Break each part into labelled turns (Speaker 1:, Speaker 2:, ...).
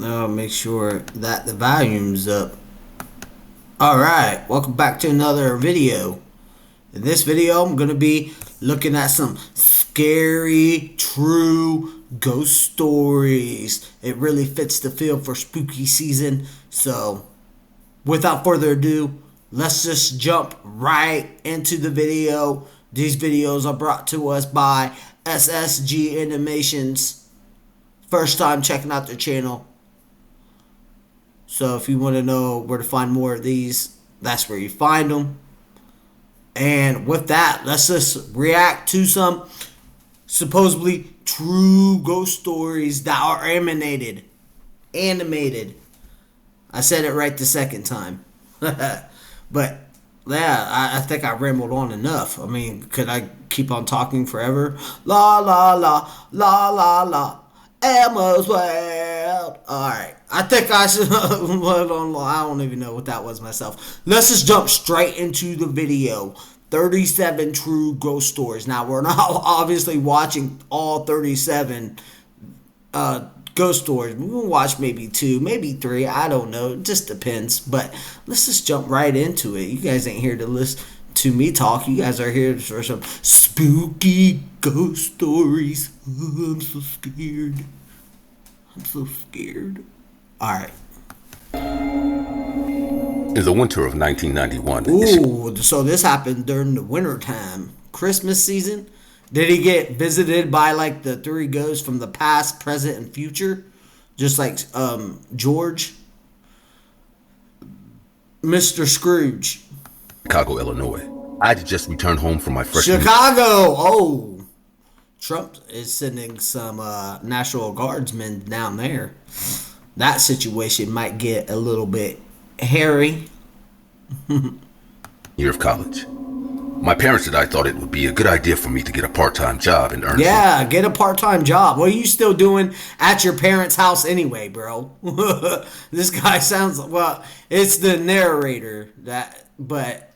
Speaker 1: I'll make sure that the volume's up. Alright, welcome back to another video. In this video, I'm going to be looking at some scary, true ghost stories. It really fits the feel for spooky season. So, without further ado, let's just jump right into the video. These videos are brought to us by SSG Animations. First time checking out their channel. So if you want to know where to find more of these, that's where you find them. And with that, let's just react to some supposedly true ghost stories that are animated. I said it right the second time. But yeah, I think I rambled on enough. I mean, could I keep on talking forever? La la la la la la. Elmo's World. Alright. I think I should. I don't even know what that was myself. Let's just jump straight into the video. 37 true ghost stories. Now, we're not obviously watching all 37 ghost stories. We'll watch maybe 2, maybe 3. I don't know. It just depends. But let's just jump right into it. You guys ain't here to listen to me talk. You guys are here for some spooky ghost stories. Oh, I'm so scared. I'm so scared. Alright.
Speaker 2: In the winter of 1991.
Speaker 1: Ooh, so this happened during the winter time. Christmas season? Did he get visited by like the 3 ghosts from the past, present, and future? Just like George? Mr. Scrooge.
Speaker 2: Chicago, Illinois. I had just returned home from my freshman
Speaker 1: Chicago! Oh! Trump is sending some National Guardsmen down there. That situation might get a little bit hairy.
Speaker 2: year of college. My parents and I thought it would be a good idea for me to get a part-time job and earn
Speaker 1: Yeah, get a part-time job. What are you still doing at your parents' house anyway, bro? This guy sounds, well, it's the narrator but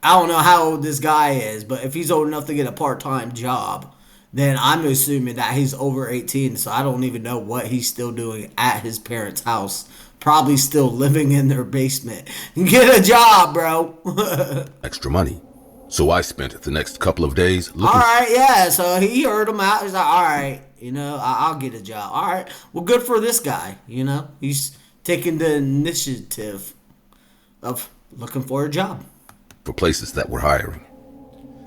Speaker 1: I don't know how old this guy is, but if he's old enough to get a part-time job, then I'm assuming that he's over 18, so I don't even know what he's still doing at his parents' house. Probably still living in their basement. Get a job, bro.
Speaker 2: extra money. So I spent the next couple of days looking.
Speaker 1: Alright, yeah, so he heard him out. He's like, alright, I'll get a job. Alright, well, good for this guy, He's taking the initiative of looking for a job.
Speaker 2: For places that were hiring.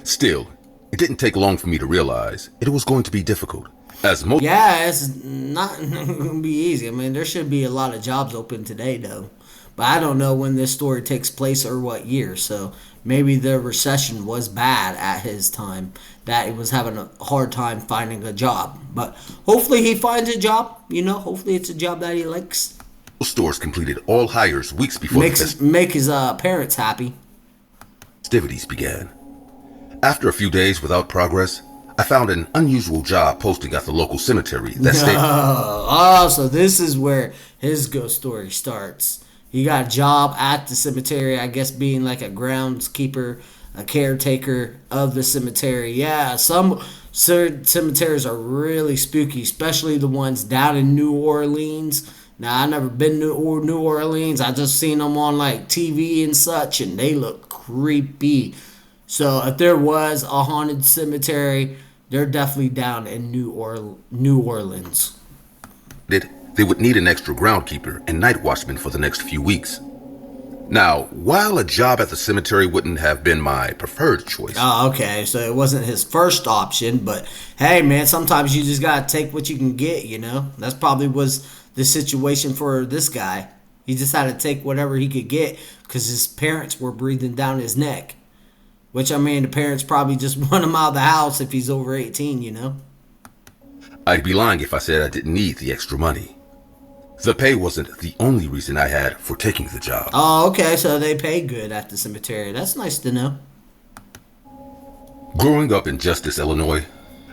Speaker 2: Still, it didn't take long for me to realize it was going to be difficult. As most
Speaker 1: Yeah, it's not going to be easy. I mean, there should be a lot of jobs open today, though. But I don't know when this story takes place or what year. So maybe the recession was bad at his time, that he was having a hard time finding a job. But hopefully he finds a job. Hopefully it's a job that he likes.
Speaker 2: stores completed all hires weeks before
Speaker 1: Make his parents happy.
Speaker 2: festivities began. After a few days without progress, I found an unusual job posting at the local cemetery that stated,
Speaker 1: so this is where his ghost story starts. He got a job at the cemetery, I guess being like a groundskeeper, a caretaker of the cemetery. Yeah, some cemeteries are really spooky, especially the ones down in New Orleans. Now, I've never been to New Orleans. I just seen them on like TV and such, and they look creepy. So if there was a haunted cemetery, they're definitely down in New Orleans.
Speaker 2: they would need an extra groundkeeper and night watchman for the next few weeks. Now, while a job at the cemetery wouldn't have been my preferred choice.
Speaker 1: Oh, okay. So it wasn't his first option, but hey, man, sometimes you just gotta take what you can get. That's probably was the situation for this guy. He just had to take whatever he could get because his parents were breathing down his neck. Which, I mean, the parents probably just want him out of the house if he's over 18.
Speaker 2: I'd be lying if I said I didn't need the extra money. The pay wasn't the only reason I had for taking the job.
Speaker 1: Oh, okay, so they pay good at the cemetery. That's nice to know.
Speaker 2: Growing up in Justice, Illinois,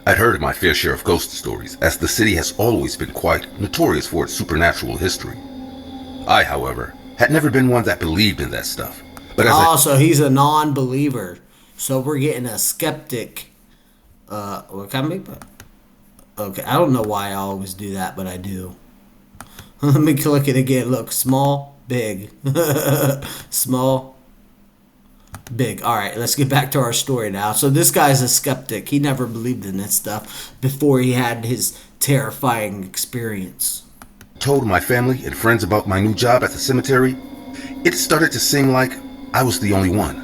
Speaker 2: I'd heard my fair share of ghost stories, as the city has always been quite notorious for its supernatural history. I, however, had never been one that believed in that stuff. But
Speaker 1: so he's a non-believer. So we're getting a skeptic. What kind of? Okay, I don't know why I always do that, but I do. Let me click it again. Look, small, big. Small, big. All right, let's get back to our story now. So this guy's a skeptic. He never believed in this stuff before he had his terrifying experience.
Speaker 2: Told my family and friends about my new job at the cemetery, it started to seem like I was the only one.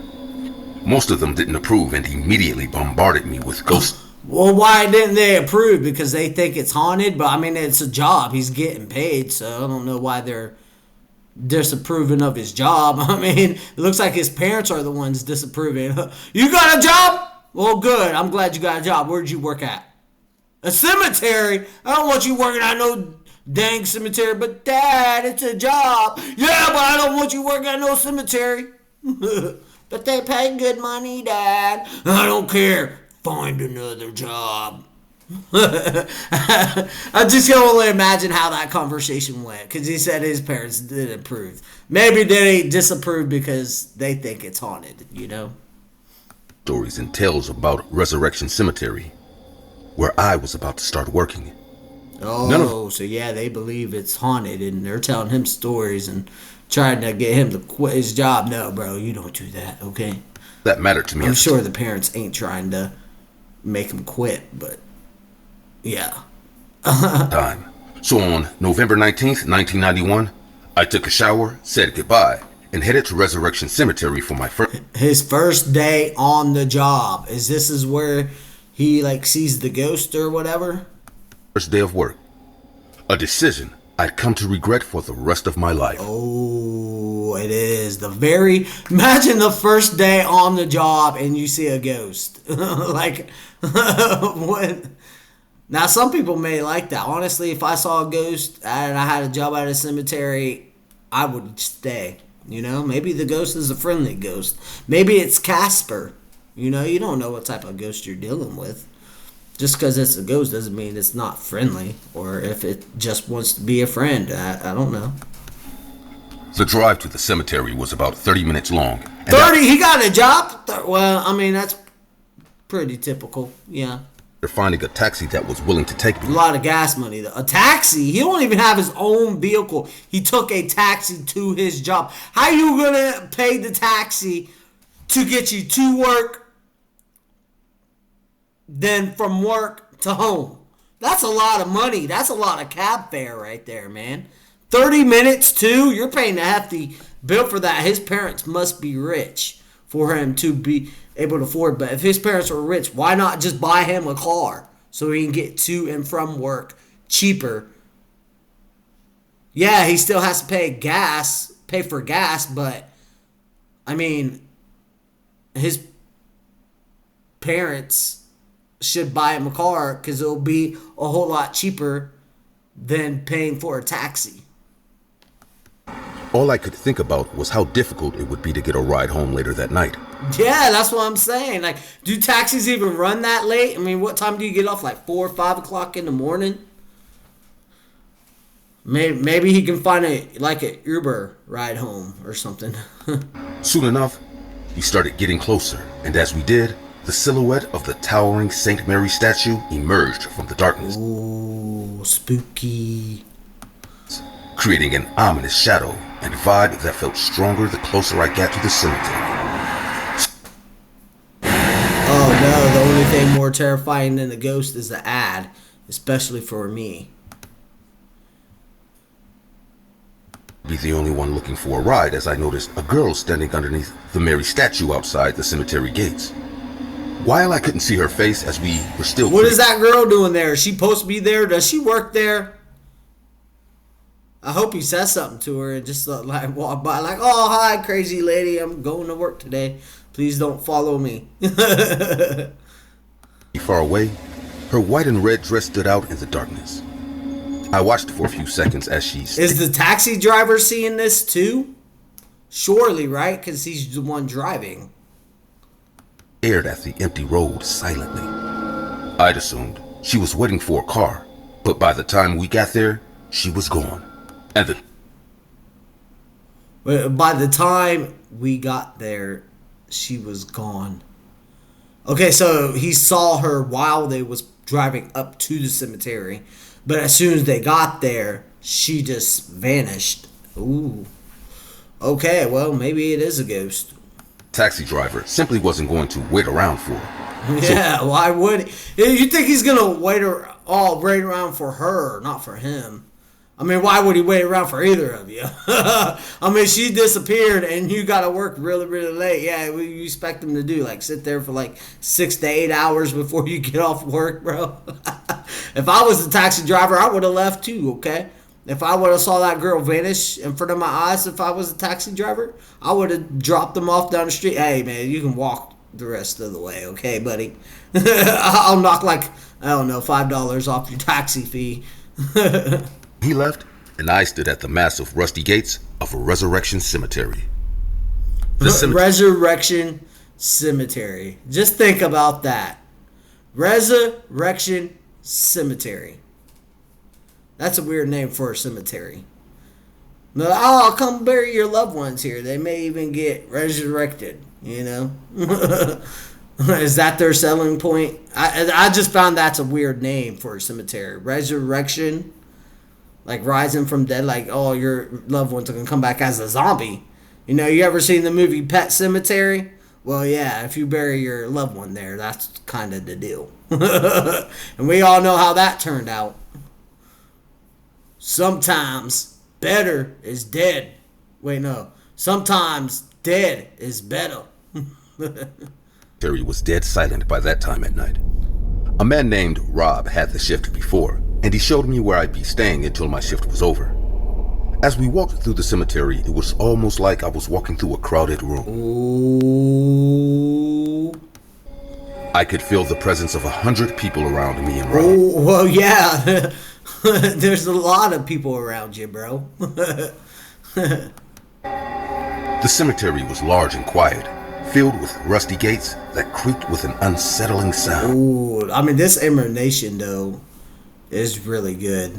Speaker 2: Most of them didn't approve and immediately bombarded me with ghosts.
Speaker 1: Well, why didn't they approve? Because they think it's haunted? But I mean, it's a job. He's getting paid, so I don't know why they're disapproving of his job. I mean, it looks like his parents are the ones disapproving. You got a job? Well, good. I'm glad you got a job. Where'd you work at? A cemetery? I don't want you working at no dang cemetery. But, Dad, it's a job. Yeah, but I don't want you working at no cemetery. But they pay good money, Dad. I don't care. Find another job. I just can only imagine how that conversation went, because he said his parents didn't approve. Maybe they disapprove because they think it's haunted, you know?
Speaker 2: Stories and tales about Resurrection Cemetery, where I was about to start working.
Speaker 1: Oh, so yeah, they believe it's haunted, and they're telling him stories and trying to get him to quit his job. No, bro, you don't do that, okay?
Speaker 2: That mattered to me.
Speaker 1: I'm sure the parents ain't trying to make him quit, but yeah.
Speaker 2: Time. So on November 19th, 1991, I took a shower, said goodbye, and headed to Resurrection Cemetery for my
Speaker 1: his first day on the job. This is where he like sees the ghost or whatever?
Speaker 2: first day of work. A decision I'd come to regret for the rest of my life.
Speaker 1: Oh, it is. Imagine the first day on the job and you see a ghost. Like, what? Now, some people may like that. Honestly, if I saw a ghost and I had a job at a cemetery, I would stay. You know, maybe the ghost is a friendly ghost. Maybe it's Casper. You know, you don't know what type of ghost you're dealing with. Just because it's a ghost doesn't mean it's not friendly, or if it just wants to be a friend. I don't know.
Speaker 2: The drive to the cemetery was about 30 minutes long.
Speaker 1: 30? He got a job? Well, I mean, that's pretty typical. Yeah.
Speaker 2: After finding a taxi that was willing to take me.
Speaker 1: A lot of gas money, though. A taxi? He don't even have his own vehicle. He took a taxi to his job. How you going to pay the taxi to get you to work, then from work to home? That's a lot of money. That's a lot of cab fare right there, man. 30 minutes, too? You're paying a hefty bill for that. His parents must be rich for him to be able to afford. But if his parents were rich, why not just buy him a car so he can get to and from work cheaper? Yeah, he still has to pay for gas, but I mean, his parents should buy him a car because it'll be a whole lot cheaper than paying for a taxi.
Speaker 2: All I could think about was how difficult it would be to get a ride home later that night.
Speaker 1: Yeah, that's what I'm saying. Like, do taxis even run that late? I mean, what time do you get off? Like 4 or 5 o'clock in the morning? Maybe he can find an Uber ride home or something.
Speaker 2: Soon enough, we started getting closer, and as we did, the silhouette of the towering St. Mary statue emerged from the darkness.
Speaker 1: Ooh, spooky.
Speaker 2: Creating an ominous shadow and vibe that felt stronger the closer I got to the cemetery.
Speaker 1: Oh no, the only thing more terrifying than the ghost is the ad, especially for me.
Speaker 2: Be the only one looking for a ride as I noticed a girl standing underneath the Mary statue outside the cemetery gates. While I couldn't see her face as we were still...
Speaker 1: What is that girl doing there? Is she supposed to be there? Does she work there? I hope he says something to her and just like walk by like, oh, hi, crazy lady. I'm going to work today. Please don't follow me.
Speaker 2: Far away, her white and red dress stood out in the darkness. I watched for a few seconds as she...
Speaker 1: Is the taxi driver seeing this too? Surely, right? Because he's the one driving.
Speaker 2: Stared at the empty road silently. I'd assumed she was waiting for a car, but by the time we got there, she was gone. And
Speaker 1: by the time we got there, she was gone. Okay, so he saw her while they was driving up to the cemetery, but as soon as they got there, she just vanished. Ooh. Okay, well, maybe it is a ghost.
Speaker 2: Taxi driver simply wasn't going to wait around for her.
Speaker 1: Yeah, why would he? You think he's gonna wait around for her, not for him? I mean, why would he wait around for either of you? I mean, she disappeared and you got to work really, really late. Yeah, what do you expect him to do? Like, sit there for like 6 to 8 hours before you get off work, bro? If I was the taxi driver, I would have left too, okay? If I would have saw that girl vanish in front of my eyes, if I was a taxi driver, I would have dropped them off down the street. Hey, man, you can walk the rest of the way, okay, buddy? I'll knock like, I don't know, $5 off your taxi fee.
Speaker 2: He left, and I stood at the massive rusty gates of a resurrection cemetery.
Speaker 1: Resurrection Cemetery. Just think about that. Resurrection Cemetery. That's a weird name for a cemetery. Oh, come bury your loved ones here. They may even get resurrected, you know? Is that their selling point? I just found that's a weird name for a cemetery. Resurrection. Like rising from dead, like, oh, your loved ones are going to come back as a zombie. You know, you ever seen the movie Pet Sematary? Well, yeah, if you bury your loved one there, that's kind of the deal. And we all know how that turned out. Sometimes better is dead. Wait, no. Sometimes dead is better.
Speaker 2: Terry was dead silent by that time at night. A man named Rob had the shift before, and he showed me where I'd be staying until my shift was over. As we walked through the cemetery, it was almost like I was walking through a crowded room.
Speaker 1: Ooh.
Speaker 2: I could feel the presence of 100 people around me and Rob.
Speaker 1: Oh, well, yeah. There's a lot of people around you, bro.
Speaker 2: The cemetery was large and quiet, filled with rusty gates that creaked with an unsettling sound.
Speaker 1: Ooh, I mean, this emanation, though, is really good.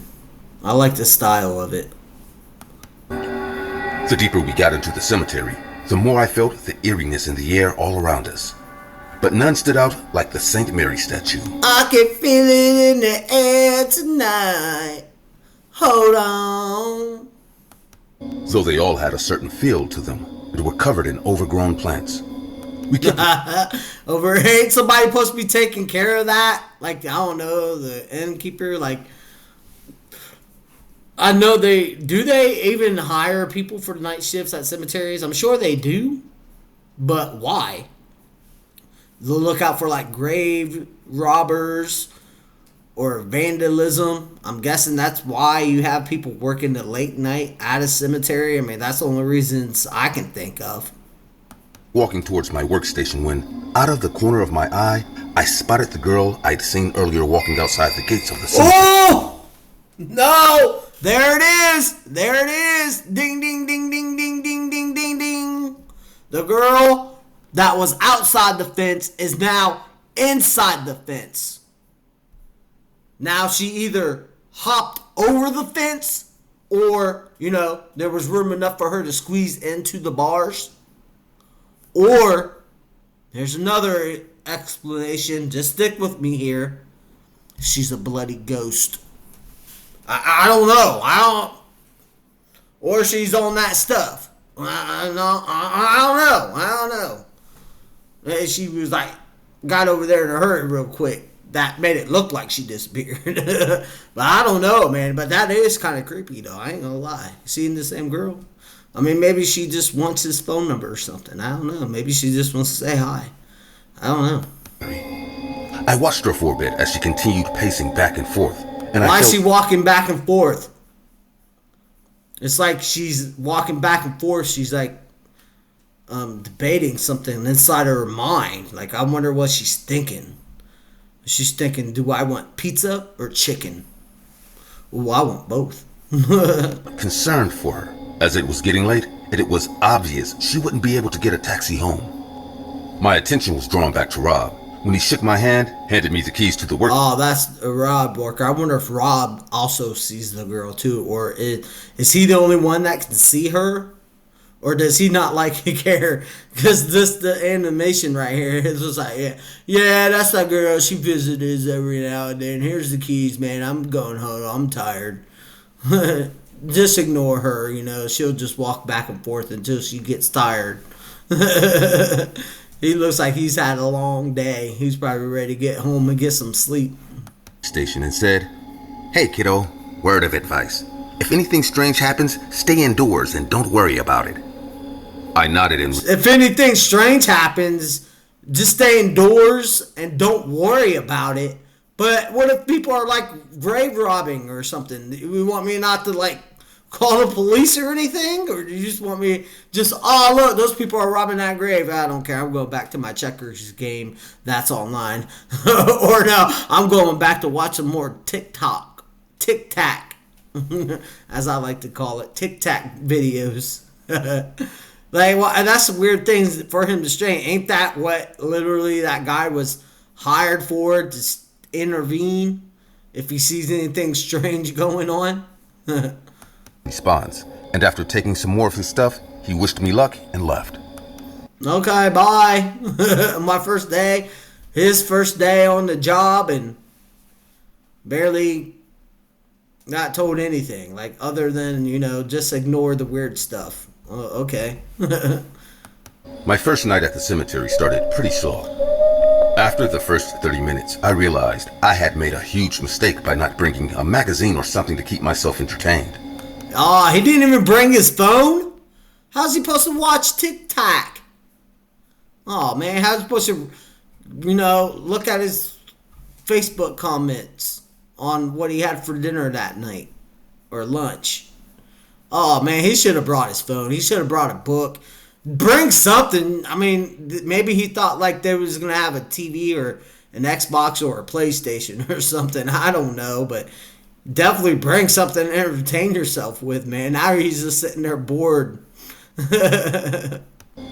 Speaker 1: I like the style of it.
Speaker 2: The deeper we got into the cemetery, the more I felt the eeriness in the air all around us. But none stood out like the St. Mary statue.
Speaker 1: I can feel it in the air tonight. Hold on.
Speaker 2: Though they all had a certain feel to them, and were covered in overgrown plants.
Speaker 1: Ain't somebody supposed to be taking care of that? Like, I don't know, the innkeeper, like, I know they even hire people for night shifts at cemeteries? I'm sure they do, but why? They'll look out for like grave robbers or vandalism. I'm guessing that's why you have people working the late night at a cemetery. I mean, that's the only reasons I can think of.
Speaker 2: Walking towards my workstation when, out of the corner of my eye, I spotted the girl I'd seen earlier walking outside the gates of the cemetery.
Speaker 1: Oh! No! There it is! There it is! Ding, ding, ding, ding, ding, ding, ding, ding, ding. The girl that was outside the fence is now inside the fence. Now she either hopped over the fence or, there was room enough for her to squeeze into the bars. Or there's another explanation. Just stick with me here. She's a bloody ghost. I don't know. Or she's on that stuff. I don't know. And she was like, got over there in a hurry real quick. That made it look like she disappeared. But I don't know, man. But that is kind of creepy, though. I ain't gonna lie. Seeing the same girl. I mean, maybe she just wants his phone number or something. I don't know. Maybe she just wants to say hi. I don't know.
Speaker 2: I watched her for a bit as she continued pacing back and forth. And
Speaker 1: Why is she walking back and forth? It's like she's walking back and forth. She's like debating something inside her mind. Like, I wonder what she's thinking. She's thinking, do I want pizza or chicken? Ooh, I want both.
Speaker 2: Concerned for her. As it was getting late, and it was obvious she wouldn't be able to get a taxi home. My attention was drawn back to Rob when he shook my hand, handed me the keys to the work.
Speaker 1: Oh, that's Rob Walker. I wonder if Rob also sees the girl too, or is he the only one that can see her, or does he not like care? Because the animation right here is just like, yeah, that's that girl. She visits every now and then. Here's the keys, man. I'm going home. I'm tired. Just ignore her, she'll just walk back and forth until she gets tired. He looks like he's had a long day. He's probably ready to get home and get some sleep.
Speaker 2: Station and said, "Hey kiddo, word of advice. If anything strange happens, stay indoors and don't worry about it." I nodded and...
Speaker 1: If anything strange happens, just stay indoors and don't worry about it. But what if people are like grave robbing or something? You want me not to like call the police or anything? Or do you just want me just, oh look, those people are robbing that grave. I don't care. I'm going back to my checkers game that's online. Or no, I'm going back to watch some more TikTok. Tic-tac. As I like to call it. Tic-tac videos. Like, well, and that's the weird thing for him to strain. Ain't that what literally that guy was hired for, to intervene if he sees anything strange going on?
Speaker 2: Responds, and after taking some more of his stuff, he wished me luck and left.
Speaker 1: Okay, bye. My first day, his first day on the job, and barely not told anything, like other than, just ignore the weird stuff. Okay.
Speaker 2: My first night at the cemetery started pretty slow. After the first 30 minutes, I realized I had made a huge mistake by not bringing a magazine or something to keep myself entertained.
Speaker 1: Oh, he didn't even bring his phone? How's he supposed to watch TikTok? Oh, man, how's he supposed to, look at his Facebook comments on what he had for dinner that night or lunch? Oh, man, he should have brought his phone. He should have brought a book. Bring something. I mean, maybe he thought like they was going to have a TV or an Xbox or a PlayStation or something. I don't know, but definitely bring something to entertain yourself with, man. Now he's just sitting there bored.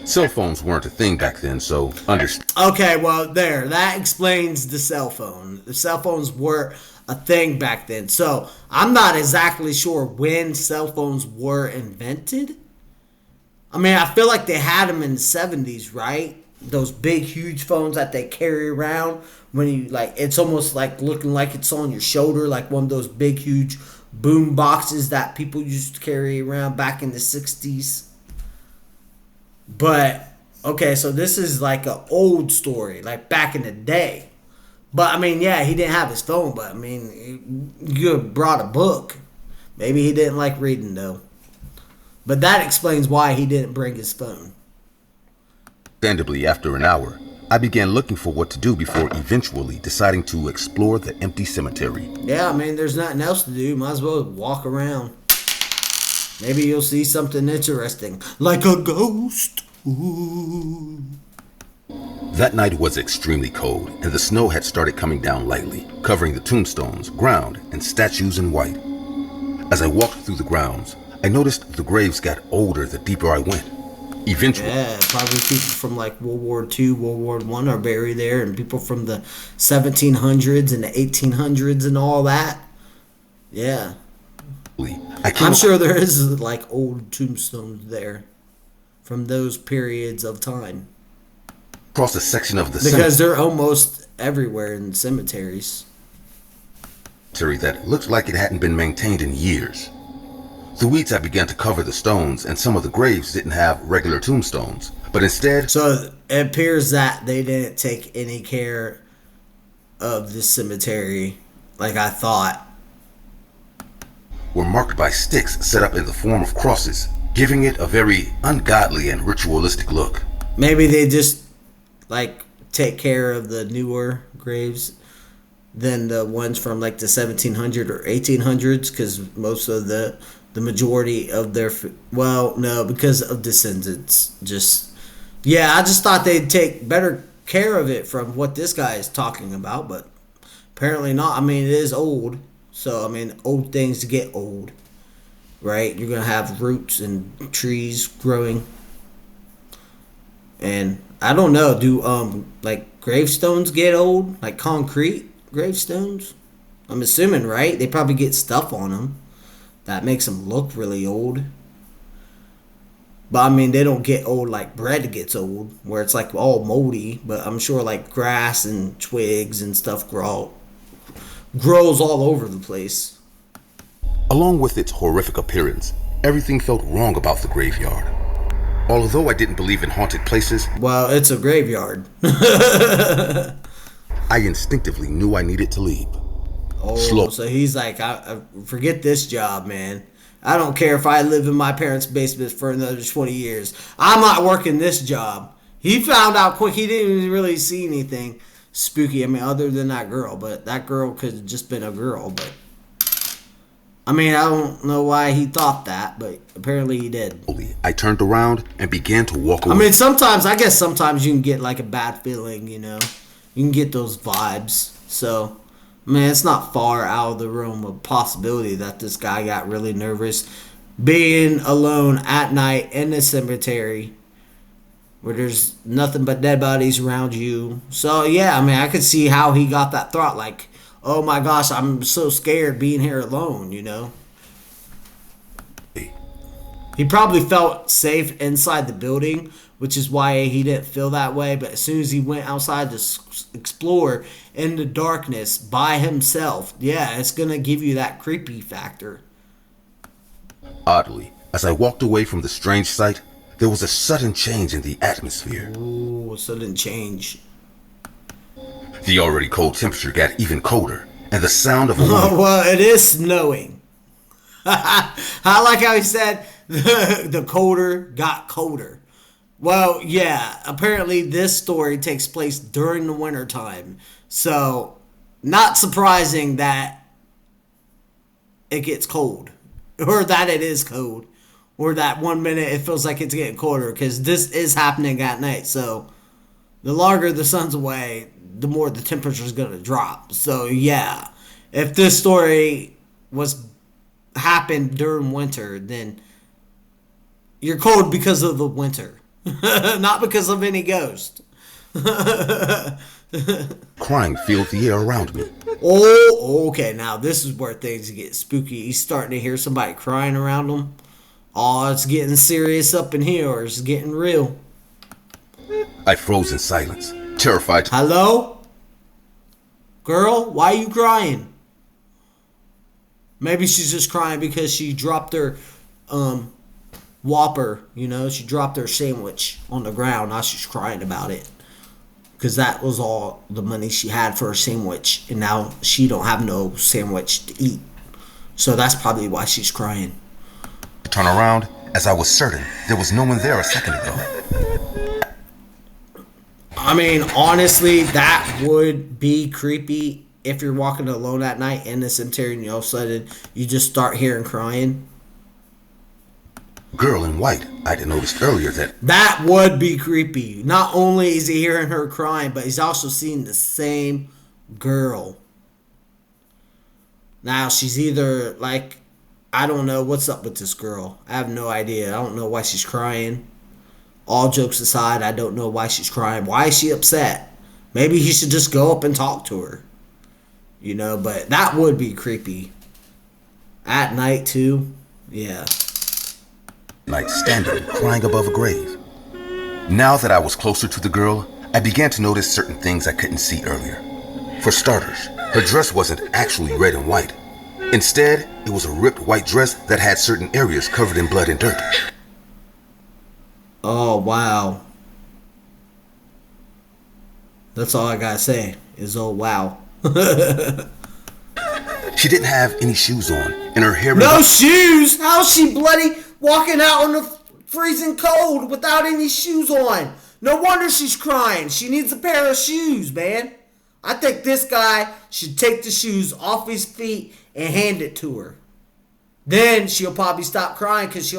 Speaker 2: Cell phones weren't a thing back then, so understand.
Speaker 1: Okay, well, that explains the cell phone. The cell phones were a thing back then. So I'm not exactly sure when cell phones were invented. I mean, I feel like they had them in the 70s, right? Those big, huge phones that they carry around when you, like, it's almost like looking like it's on your shoulder, like one of those big, huge boom boxes that people used to carry around back in the 60s. But, okay, so this is like an old story, like back in the day. But, I mean, yeah, he didn't have his phone, but, I mean, you brought a book. Maybe he didn't like reading, though. But that explains why he didn't bring his phone.
Speaker 2: Understandably, after an hour, I began looking for what to do before eventually deciding to explore the empty cemetery.
Speaker 1: Yeah, I mean, there's nothing else to do. Might as well walk around. Maybe you'll see something interesting. Like a ghost. Ooh.
Speaker 2: That night was extremely cold, and the snow had started coming down lightly, covering the tombstones, ground, and statues in white. As I walked through the grounds, I noticed the graves got older the deeper I went. Eventually...
Speaker 1: Yeah, probably people from like World War II, World War I are buried there, and people from the 1700s and the 1800s and all that. Yeah. I'm sure there is like old tombstones there from those periods of time.
Speaker 2: Across a section of the
Speaker 1: because they're almost everywhere in cemeteries.
Speaker 2: That looked like it hadn't been maintained in years. The weeds had begun to cover the stones, and some of the graves didn't have regular tombstones, but instead...
Speaker 1: So it appears that they didn't take any care of the cemetery like I thought.
Speaker 2: Were marked by sticks set up in the form of crosses, giving it a very ungodly and ritualistic look.
Speaker 1: Maybe they just like take care of the newer graves than the ones from like the 1700s or 1800s, because most of the majority of their, well, no, because of descendants. Just, yeah, I just thought they'd take better care of it from what this guy is talking about, but apparently not. I mean, it is old, so I mean, old things get old, right? You're gonna have roots and trees growing, and I don't know, do like gravestones get old, like concrete gravestones? I'm assuming, right? They probably get stuff on them that makes them look really old. But I mean, they don't get old like bread gets old, where it's like all moldy. But I'm sure like grass and twigs and stuff grows all over the place.
Speaker 2: Along with its horrific appearance, everything felt wrong about the graveyard. Although I didn't believe in haunted places,
Speaker 1: Well, it's a graveyard.
Speaker 2: I instinctively knew I needed to leave.
Speaker 1: Oh,
Speaker 2: Slow.
Speaker 1: so he's like, I forget this job, man. I don't care if I live in my parents' basement for another 20 years. I'm not working this job. He found out quick. He didn't even really see anything spooky. I mean, other than that girl. But that girl could have just been a girl. But I mean, I don't know why he thought that, but apparently he did.
Speaker 2: I turned around and began to walk away.
Speaker 1: I mean, I guess sometimes you can get like a bad feeling, you know. You can get those vibes. So, I mean, it's not far out of the realm of possibility that this guy got really nervous being alone at night in the cemetery where there's nothing but dead bodies around you. So, yeah, I mean, I could see how he got that thought, like, oh my gosh, I'm so scared being here alone, you know. He probably felt safe inside the building, which is why he didn't feel that way. But as soon as he went outside to explore in the darkness by himself, yeah, it's going to give you that creepy factor.
Speaker 2: Oddly, as I walked away from the strange sight, there was a sudden change in the atmosphere.
Speaker 1: Ooh, sudden change.
Speaker 2: The already cold temperature got even colder, and the sound of a woman...
Speaker 1: Well, it is snowing. I like how he said the colder got colder. Well, yeah, apparently this story takes place during the wintertime. So, not surprising that it gets cold. Or that it is cold. Or that 1 minute it feels like it's getting colder. Because this is happening at night. So, the longer the sun's away, the more the temperature is going to drop. So, yeah. If this story happened during winter, then you're cold because of the winter. Not because of any ghost.
Speaker 2: Crying filled the air around me.
Speaker 1: Oh, okay. Now this is where things get spooky. He's starting to hear somebody crying around him. Oh, it's getting serious up in here, or it's getting real.
Speaker 2: I froze in silence, terrified.
Speaker 1: Hello? Girl, why are you crying? Maybe she's just crying because she dropped her Whopper, you know, she dropped her sandwich on the ground. Now she's crying about it. Because that was all the money she had for her sandwich. And now she don't have no sandwich to eat. So that's probably why she's crying.
Speaker 2: I turned around as I was certain there was no one there a second ago.
Speaker 1: I mean, honestly, that would be creepy if you're walking alone at night in the cemetery and all of a sudden you just start hearing crying.
Speaker 2: Girl in white, I'd noticed earlier
Speaker 1: that would be creepy. Not only is he hearing her crying, but he's also seeing the same girl. Now, she's either like, I don't know what's up with this girl. I have no idea. I don't know why she's crying. All jokes aside, I don't know why she's crying. Why is she upset? Maybe he should just go up and talk to her. You know, but that would be creepy. At night, too. Yeah.
Speaker 2: Night standing, crying above a grave. Now that I was closer to the girl, I began to notice certain things I couldn't see earlier. For starters, her dress wasn't actually red and white. Instead, it was a ripped white dress that had certain areas covered in blood and dirt.
Speaker 1: Oh, wow. That's all I gotta say is, oh, wow.
Speaker 2: She didn't have any shoes on, and her hair...
Speaker 1: No shoes? How's she bloody walking out in the freezing cold without any shoes on? No wonder she's crying. She needs a pair of shoes, man. I think this guy should take the shoes off his feet and hand it to her. Then she'll probably stop crying because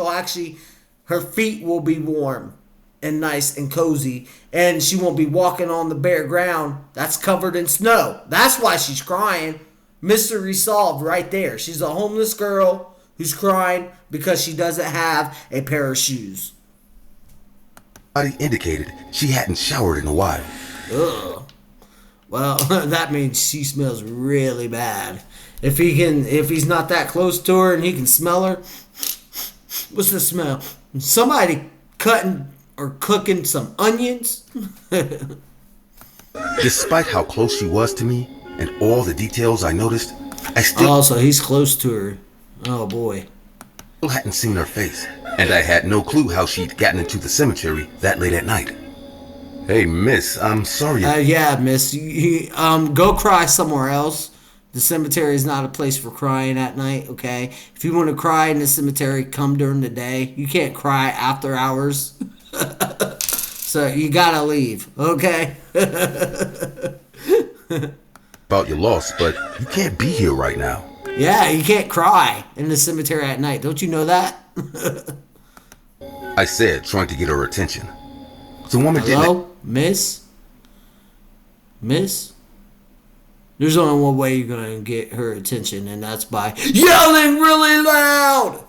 Speaker 1: her feet will be warm and nice and cozy, and she won't be walking on the bare ground that's covered in snow. That's why she's crying. Mystery solved right there. She's a homeless girl who's crying because she doesn't have a pair of shoes.
Speaker 2: Body indicated she hadn't showered in a while.
Speaker 1: Ugh. Well, that means she smells really bad. If he's not that close to her and he can smell her, what's the smell? Somebody cutting or cooking some onions?
Speaker 2: Despite how close she was to me and all the details I noticed, I still...
Speaker 1: Oh, so he's close to her. Oh boy.
Speaker 2: I hadn't seen her face, and I had no clue how she'd gotten into the cemetery that late at night. Hey, miss, I'm sorry.
Speaker 1: Yeah, miss. Go cry somewhere else. The cemetery is not a place for crying at night, okay? If you want to cry in the cemetery, come during the day. You can't cry after hours. So you gotta leave, okay?
Speaker 2: About your loss, but you can't be here right now.
Speaker 1: Yeah, you can't cry in the cemetery at night. Don't you know that?
Speaker 2: I said, trying to get her attention. The woman didn't.
Speaker 1: Hello, miss? Miss? There's only one way you're gonna get her attention, and that's by yelling really loud.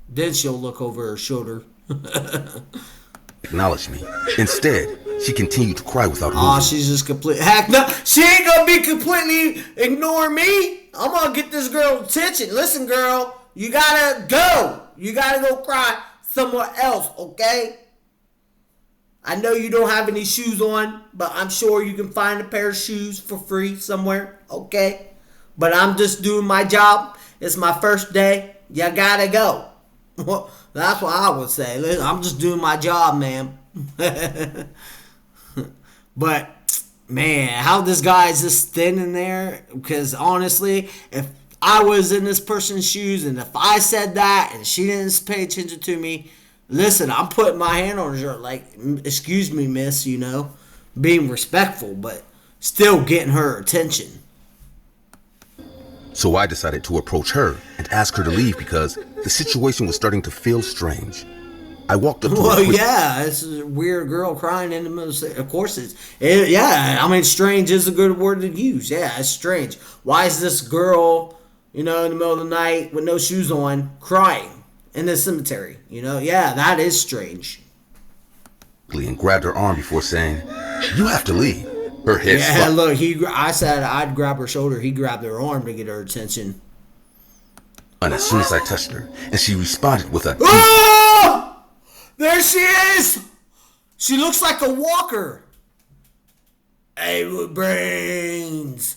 Speaker 1: Then she'll look over her shoulder.
Speaker 2: Acknowledge me. Instead, she continued to cry without moving.
Speaker 1: Aw, she's just complete. Heck no, she ain't gonna be completely ignoring me. I'm gonna get this girl's attention. Listen, girl, you gotta go. You gotta go cry somewhere else, okay? I know you don't have any shoes on, but I'm sure you can find a pair of shoes for free somewhere, okay? But I'm just doing my job. It's my first day. You gotta go. Well, that's what I would say. Listen, I'm just doing my job, ma'am. But, man, how this guy is just standing there? Because, honestly, if I was in this person's shoes and if I said that and she didn't pay attention to me, listen, I'm putting my hand on her shirt like, excuse me, miss, being respectful, but still getting her attention.
Speaker 2: So I decided to approach her and ask her to leave because the situation was starting to feel strange. I walked up to her.
Speaker 1: Well, yeah, it's a weird girl crying in the middle of the... Of course yeah, I mean, strange is a good word to use. Yeah, it's strange. Why is this girl, in the middle of the night with no shoes on crying in the cemetery? Yeah, that is strange.
Speaker 2: And grabbed her arm before saying, "You have to leave." Her head
Speaker 1: look, I said I'd grab her shoulder. He grabbed her arm to get her attention.
Speaker 2: And as soon as I touched her, and she responded with a...
Speaker 1: Oh! There she is! She looks like a walker. Hey, brains.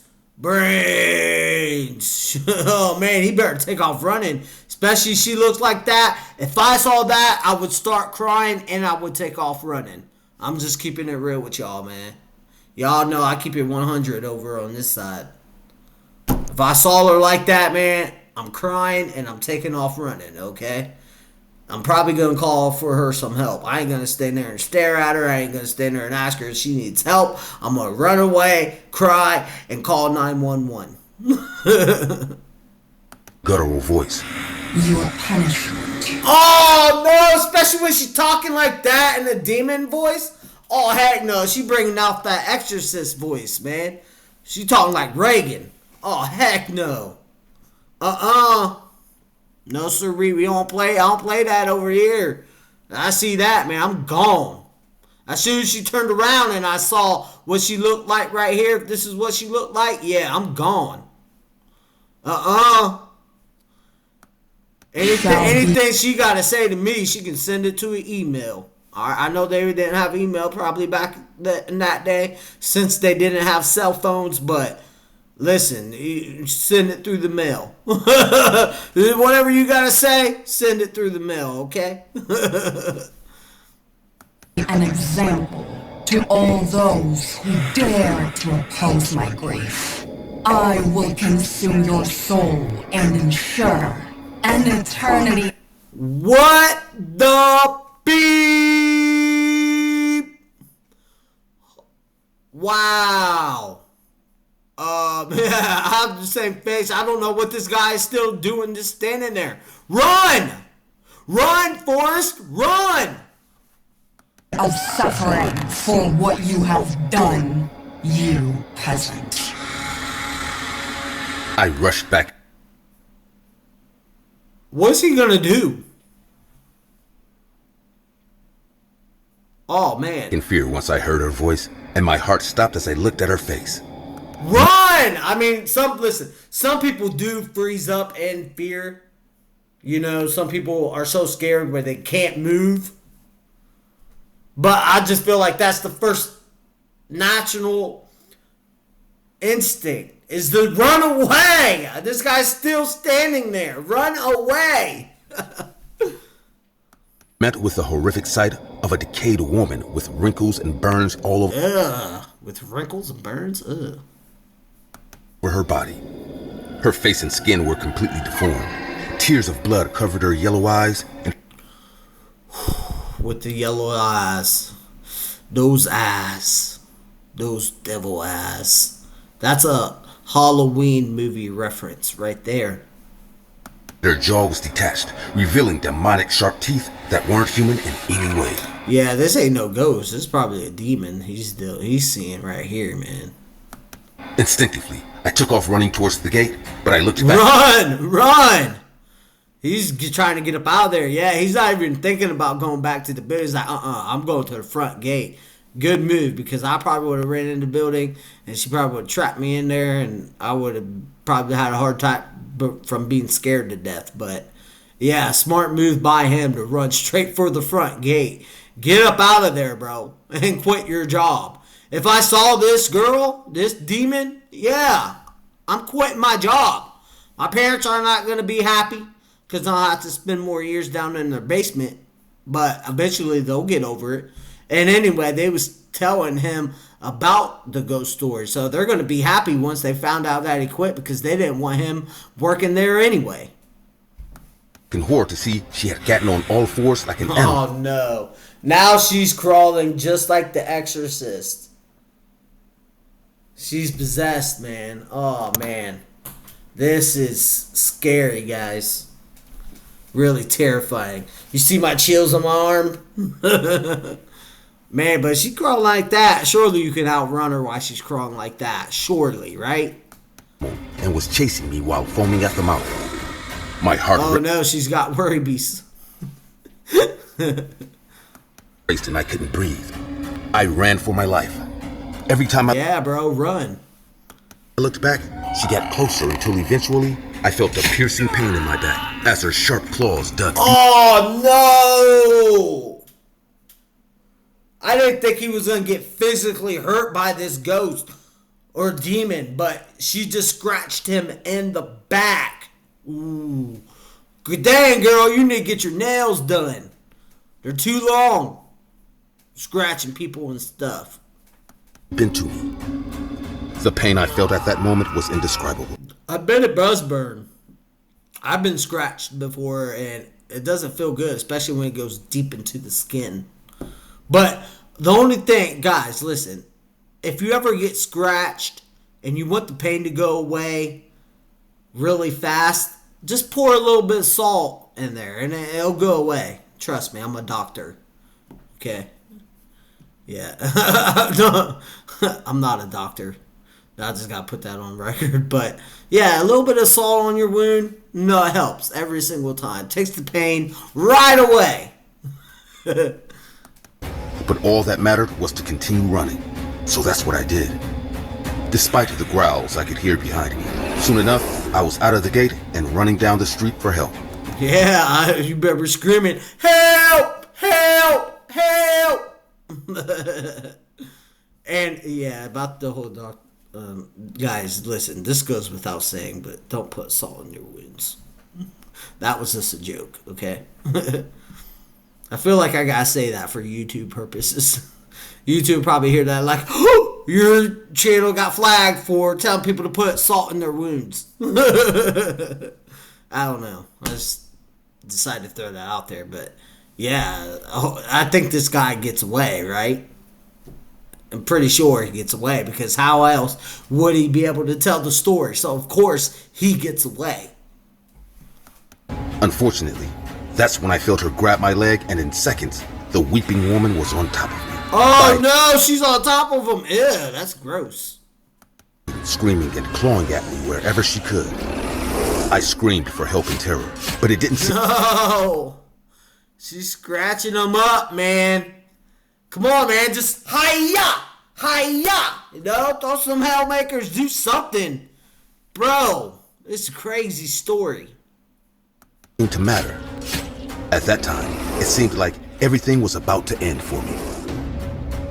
Speaker 1: Oh, man, he better take off running. Especially she looks like that. If I saw that, I would start crying and I would take off running. I'm just keeping it real with y'all, man. Y'all know I keep it 100 over on this side. If I saw her like that, man, I'm crying and I'm taking off running, okay? I'm probably going to call for her some help. I ain't going to stand there and stare at her. I ain't going to stand there and ask her if she needs help. I'm going to run away, cry, and call 911.
Speaker 2: Guttural voice.
Speaker 3: Your punishment.
Speaker 1: Oh, no, especially when she's talking like that in a demon voice. Oh, heck no, she bringing out that exorcist voice, man. She talking like Reagan. Oh, heck no. No, sir, we don't play. I don't play that over here. I see that, man. I'm gone. As soon as she turned around and I saw what she looked like right here, if this is what she looked like, yeah, I'm gone. Anything she got to say to me, she can send it to an email. All right, I know they didn't have email probably back in that day since they didn't have cell phones, but listen, you send it through the mail. Whatever you got to say, send it through the mail, okay?
Speaker 3: An example to all those who dare to oppose my grief. I will consume your soul and ensure an eternity.
Speaker 1: What the beep? Wow. I have the same face. I don't know what this guy is still doing, just standing there. Run! Run, Forrest! Run!
Speaker 3: Of suffering for what you have done, you peasant.
Speaker 2: I rushed back.
Speaker 1: What's he gonna do? Oh, man.
Speaker 2: In fear once I heard her voice, and my heart stopped as I looked at her face.
Speaker 1: Run! I mean, some people do freeze up in fear. Some people are so scared where they can't move. But I just feel like that's the first natural instinct is to run away. This guy's still standing there. Run away.
Speaker 2: Met with the horrific sight of a decayed woman with wrinkles and burns all over
Speaker 1: With wrinkles and burns? Ugh.
Speaker 2: her body. Her face and skin were completely deformed. Tears of blood covered her yellow eyes, and
Speaker 1: With the yellow eyes. Those eyes. Those devil eyes. That's a Halloween movie reference right there.
Speaker 2: her jaw was detached, revealing demonic sharp teeth that weren't human in any way.
Speaker 1: Yeah, this ain't no ghost. This is probably a demon. He's seeing right here, man.
Speaker 2: Instinctively, I took off running towards the gate, but I looked back.
Speaker 1: Run! He's trying to get up out of there. Yeah, he's not even thinking about going back to the building. He's like, I'm going to the front gate. Good move, because I probably would have ran in the building, and she probably would have trapped me in there, and I would have probably had a hard time from being scared to death. But yeah, smart move by him to run straight for the front gate. Get up out of there, bro, and quit your job. If I saw this girl, this demon, yeah, I'm quitting my job. My parents are not going to be happy because I'll have to spend more years down in their basement, but eventually they'll get over it. And anyway, they was telling him about the ghost story, so they're going to be happy once they found out that he quit, because they didn't want him working there anyway.
Speaker 2: In horror to see she had gotten on all fours like an animal.
Speaker 1: Oh no. Now she's crawling just like the Exorcist. She's possessed, man. Oh man. This is scary, guys. Really terrifying. You see my chills on my arm? Man, but she crawling like that. Surely you can outrun her while she's crawling like that. Surely, right?
Speaker 2: And was chasing me while foaming at the mouth. My heart
Speaker 1: no, she's got worry beasts.
Speaker 2: raced and I couldn't breathe. I ran for my life. Every time
Speaker 1: Yeah, bro, run.
Speaker 2: I looked back, she got closer until eventually I felt a piercing pain in my back as her sharp claws dug.
Speaker 1: Oh no! I didn't think he was gonna get physically hurt by this ghost or demon, but she just scratched him in the back. Ooh. Good dang, girl, you need to get your nails done. They're too long. Scratching people and stuff.
Speaker 2: Into me. The pain I felt at that moment was indescribable.
Speaker 1: I bet it does burn. I've been scratched before, and it doesn't feel good, especially when it goes deep into the skin. But the only thing, guys, listen. If you ever get scratched and you want the pain to go away really fast, just pour a little bit of salt in there, and it'll go away. Trust me, I'm a doctor. Okay? Yeah. I'm not a doctor. I just got to put that on record. But, yeah, a little bit of salt on your wound, no, it helps every single time. Takes the pain right away.
Speaker 2: But all that mattered was to continue running. So that's what I did. Despite the growls I could hear behind me, soon enough, I was out of the gate and running down the street for help.
Speaker 1: Yeah, you better screaming, help, help, help. And, yeah, about the whole doctor. Guys, listen, this goes without saying, but don't put salt in your wounds. That was just a joke, okay? I feel like I gotta say that for YouTube purposes. YouTube probably hear that like, oh, your channel got flagged for telling people to put salt in their wounds. I don't know. I just decided to throw that out there, but yeah, I think this guy gets away, right? I'm pretty sure he gets away, because how else would he be able to tell the story? So of course he gets away.
Speaker 2: Unfortunately, that's when I felt her grab my leg, and in seconds, the weeping woman was on top of me.
Speaker 1: Oh no, she's on top of him. Ew, that's gross.
Speaker 2: Screaming and clawing at me wherever she could. I screamed for help and terror, but it didn't seem...
Speaker 1: No! She's scratching him up, man. Come on, man, just hi-ya! Hi-ya! You know, throw some Hellmakers, do something. Bro, it's a crazy story.
Speaker 2: To matter. At that time, it seemed like everything was about to end for me.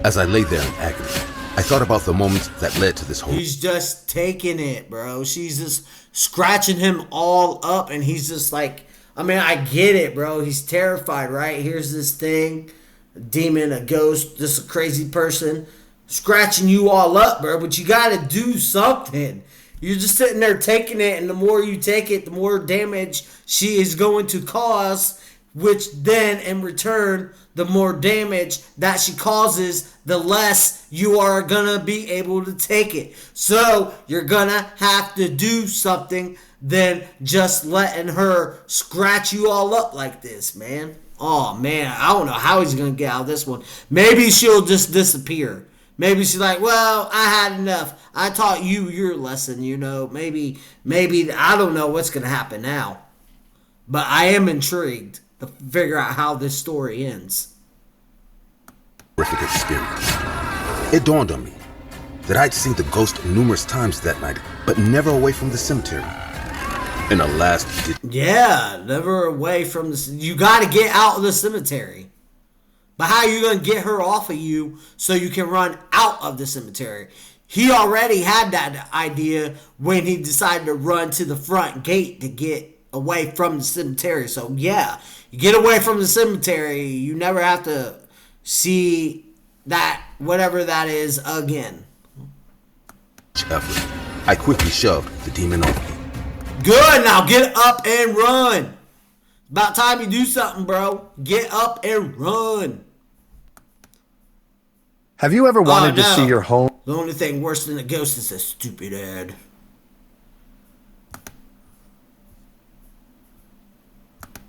Speaker 2: As I lay there in agony, I thought about the moments that led to this whole.
Speaker 1: He's just taking it, bro. She's just scratching him all up, and he's just like, I mean, I get it, bro. He's terrified, right? Here's this thing, a demon, a ghost, just a crazy person scratching you all up, bro. But you got to do something. You're just sitting there taking it, and the more you take it, the more damage she is going to cause, which then, in return, the more damage that she causes, the less you are going to be able to take it. So, you're going to have to do something than just letting her scratch you all up like this, man. Oh, man, I don't know how he's going to get out of this one. Maybe she'll just disappear. Maybe she's like, well, I had enough. I taught you your lesson, you know. Maybe, I don't know what's going to happen now. But I am intrigued to figure out how this story ends.
Speaker 2: Horrific experience. It dawned on me that I'd seen the ghost numerous times that night, but never away from the cemetery. And alas,
Speaker 1: yeah, never away from the. You got to get out of the cemetery. But how are you going to get her off of you so you can run out of the cemetery? He already had that idea when he decided to run to the front gate to get away from the cemetery. So yeah, you get away from the cemetery, you never have to see that, whatever that is, again.
Speaker 2: Effort. I quickly shoved the demon off me.
Speaker 1: Good, now get up and run. About time you do something, bro. Get up and run.
Speaker 4: Have you ever wanted to see your home?
Speaker 1: The only thing worse than a ghost is a stupid ad.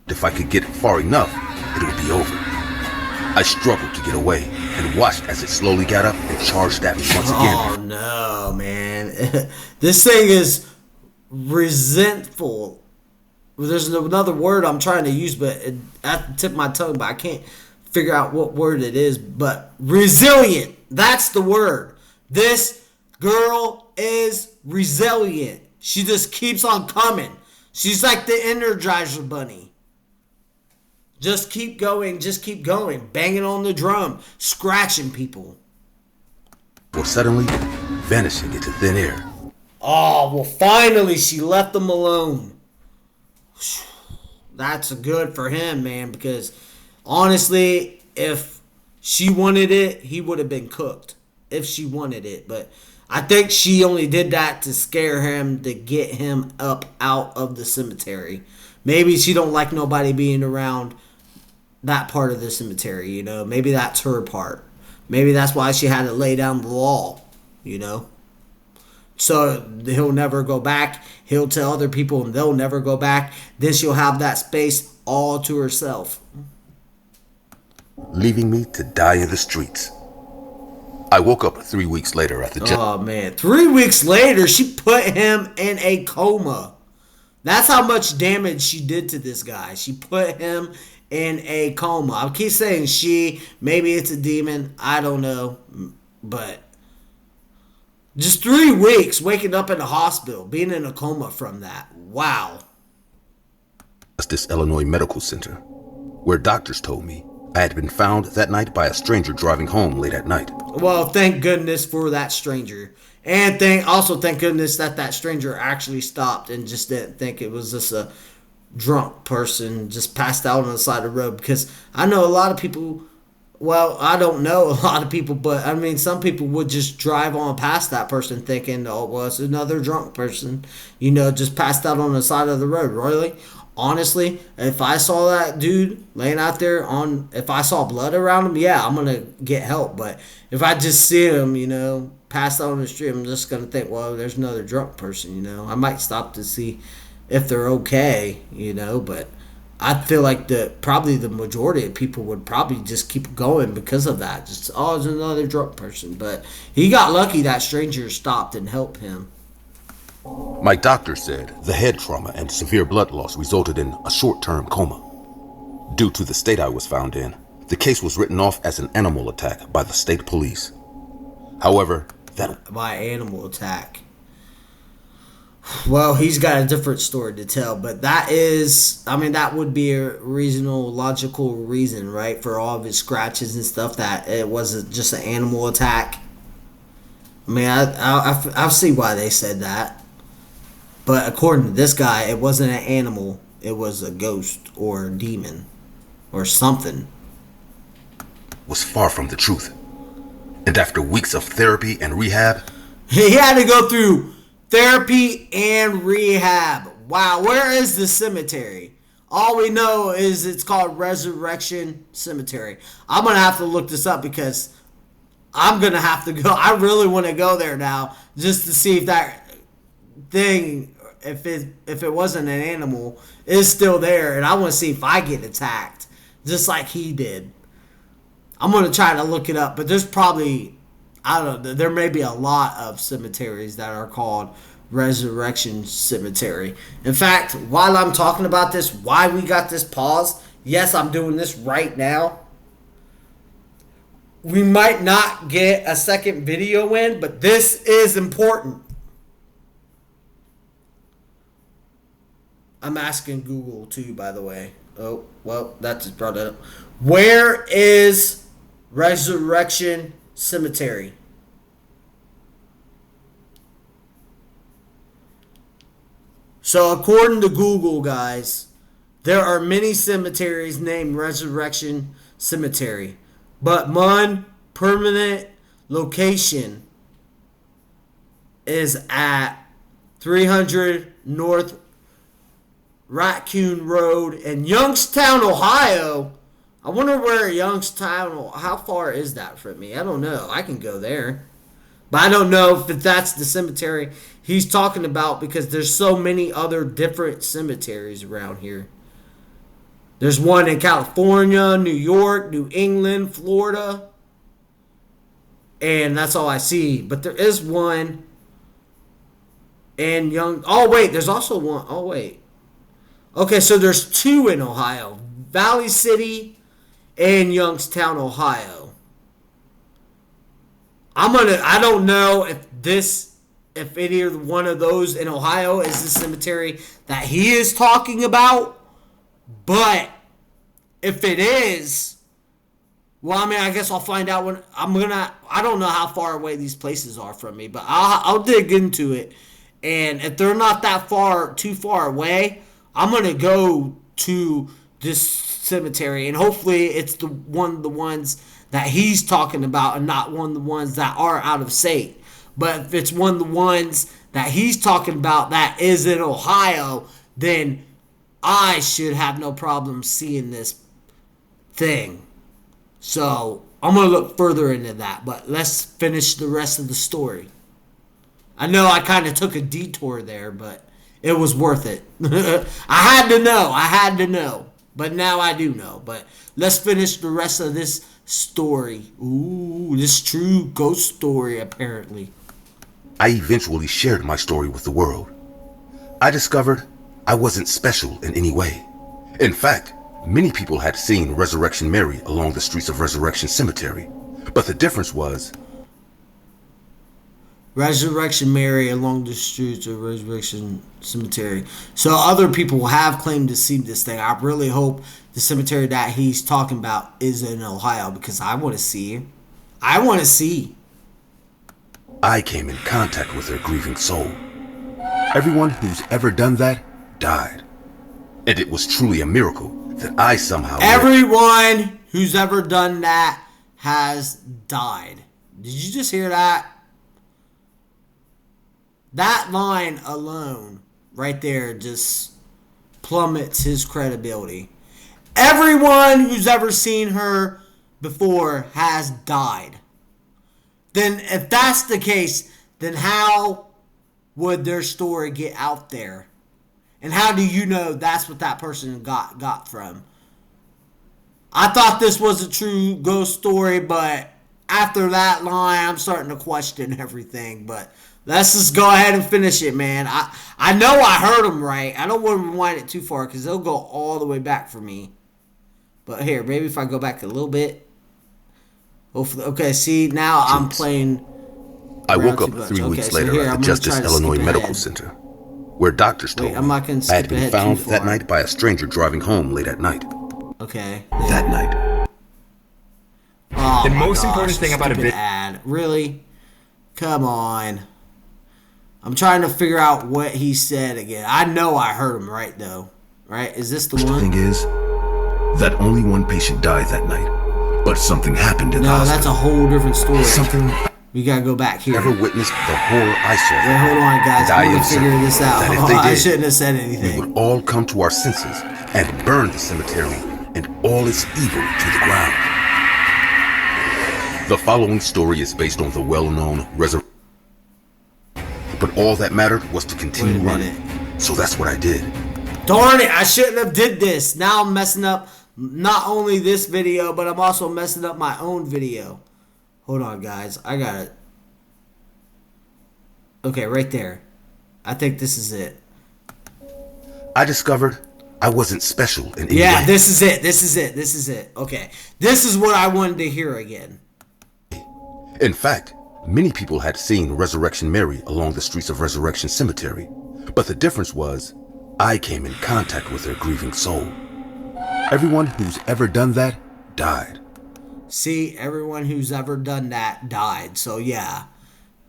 Speaker 2: If I could get far enough, it would be over. I struggled to get away and watched as it slowly got up and charged at me once again.
Speaker 1: Oh no, man. This thing is resentful. There's another word I'm trying to use, but at the tip of my tongue, but I can't figure out what word it is. But resilient. That's the word. This girl is resilient. She just keeps on coming. She's like the Energizer Bunny. Just keep going. Just keep going. Banging on the drum. Scratching people.
Speaker 2: Or suddenly vanishing into thin air.
Speaker 1: Oh, well, finally she left them alone. That's good for him, man, because honestly, if she wanted it, he would have been cooked if she wanted it. But I think she only did that to scare him, to get him up out of the cemetery. Maybe she don't like nobody being around that part of the cemetery, you know. Maybe that's her part. Maybe that's why she had to lay down the law, you know. So he'll never go back. He'll tell other people and they'll never go back. Then she'll have that space all to herself.
Speaker 2: Leaving me to die in the streets. I woke up 3 weeks later at the gym.
Speaker 1: Oh, man. 3 weeks later, she put him in a coma. That's how much damage she did to this guy. She put him in a coma. I keep saying she. Maybe it's a demon. I don't know. But just 3 weeks waking up in a hospital, being in a coma from that. Wow.
Speaker 2: This Illinois Medical Center, where doctors told me I had been found that night by a stranger driving home late at night.
Speaker 1: Well, thank goodness for that stranger. And thank goodness that stranger actually stopped and just didn't think it was just a drunk person just passed out on the side of the road. Because I know a lot of people, well, I don't know a lot of people, but I mean, some people would just drive on past that person thinking, oh, well, it's another drunk person, you know, just passed out on the side of the road. Really? Honestly, if I saw that dude laying out there if I saw blood around him, yeah, I'm going to get help. But if I just see him, you know, passed out on the street, I'm just going to think, well, there's another drunk person, you know. I might stop to see if they're okay, you know, but I feel like probably the majority of people would probably just keep going because of that. Just, oh, it's another drunk person. But he got lucky that stranger stopped and helped him.
Speaker 2: My doctor said the head trauma and severe blood loss resulted in a short-term coma. Due to the state I was found in, the case was written off as an animal attack by the state police. However,
Speaker 1: by animal attack. Well, he's got a different story to tell, but that would be a reasonable, logical reason, right, for all of his scratches and stuff, that it wasn't just an animal attack. I mean, I see why they said that. But according to this guy, it wasn't an animal. It was a ghost or a demon or something.
Speaker 2: Was far from the truth. And after weeks of therapy and rehab,
Speaker 1: he had to go through therapy and rehab. Wow, where is the cemetery? All we know is it's called Resurrection Cemetery. I'm going to have to look this up because I'm going to have to go. I really want to go there now just to see if that thing, if it wasn't an animal, is still there. And I want to see if I get attacked just like he did. I'm going to try to look it up, but there's probably, I don't know, there may be a lot of cemeteries that are called Resurrection Cemetery. In fact, while I'm talking about this, why we got this pause, yes, I'm doing this right now. We might not get a second video in, but this is important. I'm asking Google too, by the way. Oh, well, that just brought it up. Where is Resurrection Cemetery? So according to Google, guys, there are many cemeteries named Resurrection Cemetery, but one permanent location is at 300 North Raccoon Road in Youngstown, Ohio. I wonder where Youngstown, how far is that from me? I don't know. I can go there. But I don't know if that's the cemetery he's talking about because there's so many other different cemeteries around here. There's one in California, New York, New England, Florida. And that's all I see. But there is one in oh, wait. There's also one. Oh, wait. Okay, so there's two in Ohio. Valley City and Youngstown, Ohio. I don't know if any one of those in Ohio is the cemetery that he is talking about. But if it is, well, I mean, I guess I'll find out when I don't know how far away these places are from me, but I'll dig into it. And if they're not too far away, I'm going to go to this cemetery, and hopefully it's one of the ones that he's talking about and not one of the ones that are out of state. But if it's one of the ones that he's talking about that is in Ohio, then I should have no problem seeing this thing. So I'm going to look further into that, but let's finish the rest of the story. I know I kind of took a detour there, but it was worth it. I had to know. But now I do know. But let's finish the rest of this story. Ooh, this true ghost story, apparently.
Speaker 2: I eventually shared my story with the world. I discovered I wasn't special in any way. In fact, many people had seen Resurrection Mary along the streets of Resurrection Cemetery. But the difference was,
Speaker 1: Resurrection Mary along the streets of Resurrection Cemetery. So other people have claimed to see this thing. I really hope the cemetery that he's talking about is in Ohio because I want to see.
Speaker 2: I came in contact with her grieving soul. Everyone who's ever done that died. And it was truly a miracle that I somehow...
Speaker 1: Everyone who's ever done that has died. Did you just hear that? That line alone right there just plummets his credibility. Everyone who's ever seen her before has died. Then if that's the case, then how would their story get out there? And how do you know that's what that person got from? I thought this was a true ghost story, but after that line, I'm starting to question everything. But let's just go ahead and finish it, man. I know I heard him right. I don't want to rewind it too far because they'll go all the way back for me. But here, maybe if I go back a little bit. Hopefully, okay, see, now I'm playing.
Speaker 2: I woke up 3 weeks later at the Justice Illinois Medical Center, where doctors told me I had been found that night by a stranger driving home late at night.
Speaker 1: Okay.
Speaker 2: That night.
Speaker 1: Oh,
Speaker 5: the most important thing about a video.
Speaker 1: Ad. Really? Come on. I'm trying to figure out what he said again. I know I heard him right, though. Right? Is this the
Speaker 2: The
Speaker 1: one?
Speaker 2: thing is that only one patient died that night, but something happened in the
Speaker 1: No,
Speaker 2: hospital.
Speaker 1: that's a whole different story.
Speaker 2: Something
Speaker 1: We gotta go back here.
Speaker 2: never witnessed the horror I saw.
Speaker 1: Wait, hold on, guys.
Speaker 2: And I
Speaker 1: I'm
Speaker 2: am
Speaker 1: gonna figure
Speaker 2: certain
Speaker 1: this out.
Speaker 2: that if they
Speaker 1: I
Speaker 2: did,
Speaker 1: shouldn't have said
Speaker 2: we
Speaker 1: anything.
Speaker 2: would all come to our senses and burn the cemetery and all its evil to the ground. The following story is based on the well-known resurrection. But all that mattered was to continue
Speaker 1: Wait a
Speaker 2: running. So that's what I did.
Speaker 1: Darn it, I shouldn't have did this. Now I'm messing up not only this video, but I'm also messing up my own video. Hold on, guys. I got it. Okay, right there. I think this is it.
Speaker 2: I discovered I wasn't special in any
Speaker 1: Yeah,
Speaker 2: way.
Speaker 1: this is it. This is it. This is it. Okay. This is what I wanted to hear again.
Speaker 2: In fact, many people had seen Resurrection Mary along the streets of Resurrection Cemetery, but the difference was I came in contact with her grieving soul. Everyone who's ever done that died.
Speaker 1: See, everyone who's ever done that died. So, yeah.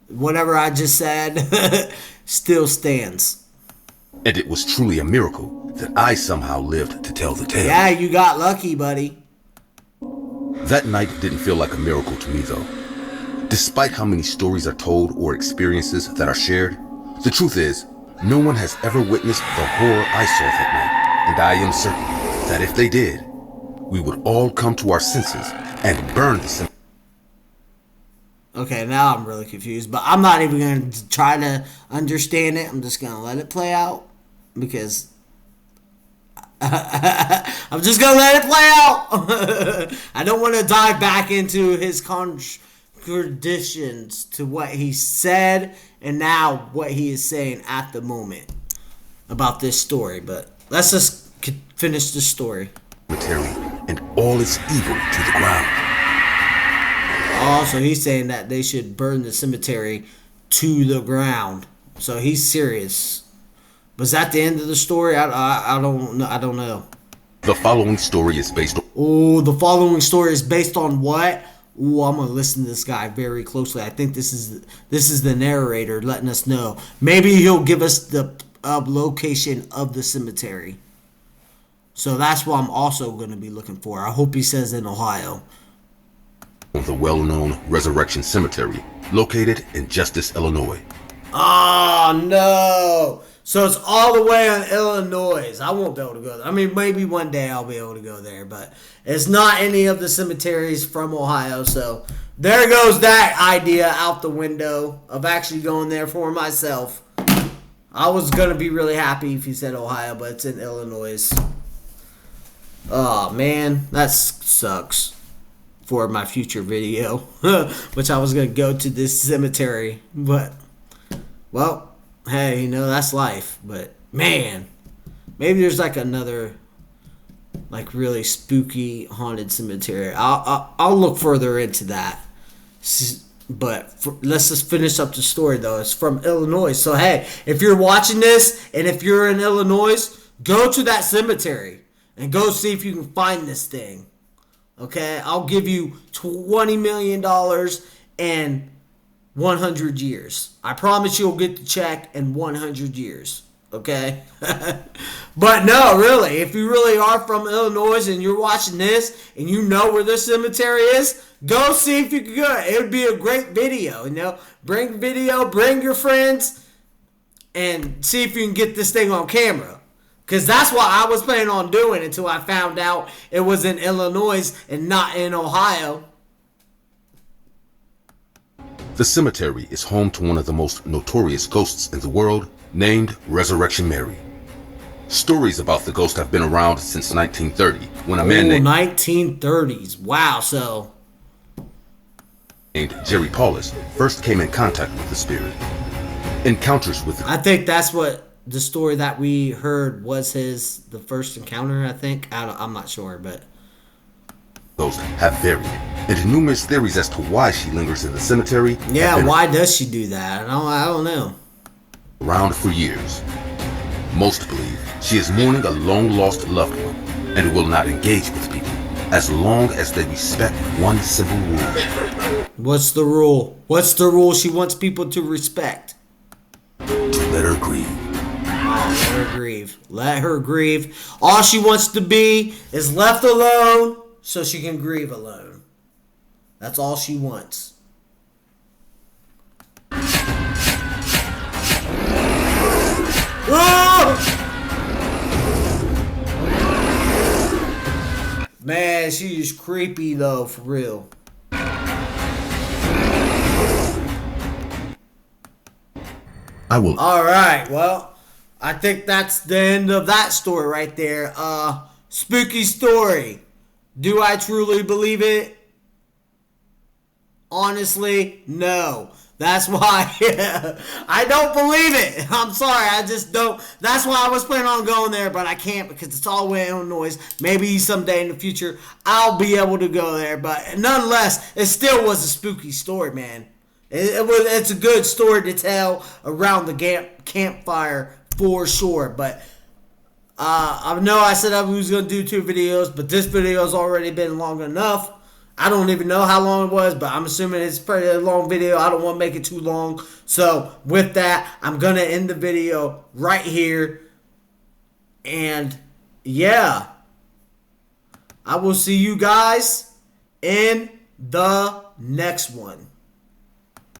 Speaker 1: Whatever I just said still stands.
Speaker 2: And it was truly a miracle that I somehow lived to tell the tale.
Speaker 1: Yeah, you got lucky, buddy.
Speaker 2: That night didn't feel like a miracle to me, though. Despite how many stories are told or experiences that are shared, the truth is, no one has ever witnessed the horror I saw that night, and I am certain that if they did, we would all come to our senses and burn the cemetery.
Speaker 1: Okay, now I'm really confused, but I'm not even going to try to understand it. I'm just going to let it play out because I'm just going to let it play out. I don't want to dive back into his contradictions to what he said and now what he is saying at the moment about this story, but let's just finish the story.
Speaker 2: And all its evil to the ground.
Speaker 1: Oh, so he's saying that they should burn the cemetery to the ground. So he's serious. Was that the end of the story? I don't know. I don't know.
Speaker 2: The following story is based on...
Speaker 1: Oh, the following story is based on what? Oh, I'm gonna listen to this guy very closely. I think this is the narrator letting us know. Maybe he'll give us the location of the cemetery. So that's what I'm also gonna be looking for. I hope he says in Ohio.
Speaker 2: the well-known Resurrection Cemetery, located in Justice, Illinois.
Speaker 1: Oh, no. So it's all the way in Illinois. I won't be able to go there. I mean, maybe one day I'll be able to go there, but it's not any of the cemeteries from Ohio. So there goes that idea out the window of actually going there for myself. I was going to be really happy if you said Ohio, but it's in Illinois. Oh, man, that sucks for my future video, which I was going to go to this cemetery, but, well, hey, you know, that's life. But, man, maybe there's like another, like, really spooky haunted cemetery. I'll look further into that. But let's just finish up the story, though. It's from Illinois. So, hey, if you're watching this and if you're in Illinois, go to that cemetery and go see if you can find this thing. Okay? I'll give you $20 million and 100 years. I promise you'll get the check in 100 years. Okay? But no, really, if you really are from Illinois and you're watching this and you know where this cemetery is, go see if you can go. It would be a great video, you know. Bring video, bring your friends, and see if you can get this thing on camera. Because that's what I was planning on doing until I found out it was in Illinois and not in Ohio.
Speaker 2: The cemetery is home to one of the most notorious ghosts in the world, named Resurrection Mary. Stories about the ghost have been around since 1930, when a man named
Speaker 1: 1930s. Wow, so
Speaker 2: Jerry Paulus first came in contact with the spirit. Encounters with the
Speaker 1: I think that's what the story that we heard was the first encounter, I think. I'm not sure, but
Speaker 2: ghost have varied, and numerous theories as to why she lingers in the cemetery have
Speaker 1: yeah,
Speaker 2: been
Speaker 1: why does she do that? I don't know.
Speaker 2: around for years. Most believe she is mourning a long-lost loved one and will not engage with people. as long as they respect one simple rule.
Speaker 1: What's the rule? What's the rule she wants people to respect?
Speaker 2: Let her grieve.
Speaker 1: Let her grieve. Let her grieve. All she wants to be is left alone so she can grieve alone. That's all she wants. Oh! Man, she is creepy though, for real.
Speaker 2: I will.
Speaker 1: Alright, well, I think that's the end of that story right there. Spooky story. Do I truly believe it? Honestly, no. That's why I don't believe it. I'm sorry, I just don't. That's why I was planning on going there, but I can't because it's all way in Illinois. Maybe someday in the future I'll be able to go there, but nonetheless, it still was a spooky story, man. It's a good story to tell around the campfire for sure. But I know I said I was going to do 2 videos, but this video has already been long enough. I don't even know how long it was, but I'm assuming it's a pretty long video. I don't want to make it too long. So with that, I'm going to end the video right here. And yeah, I will see you guys in the next one.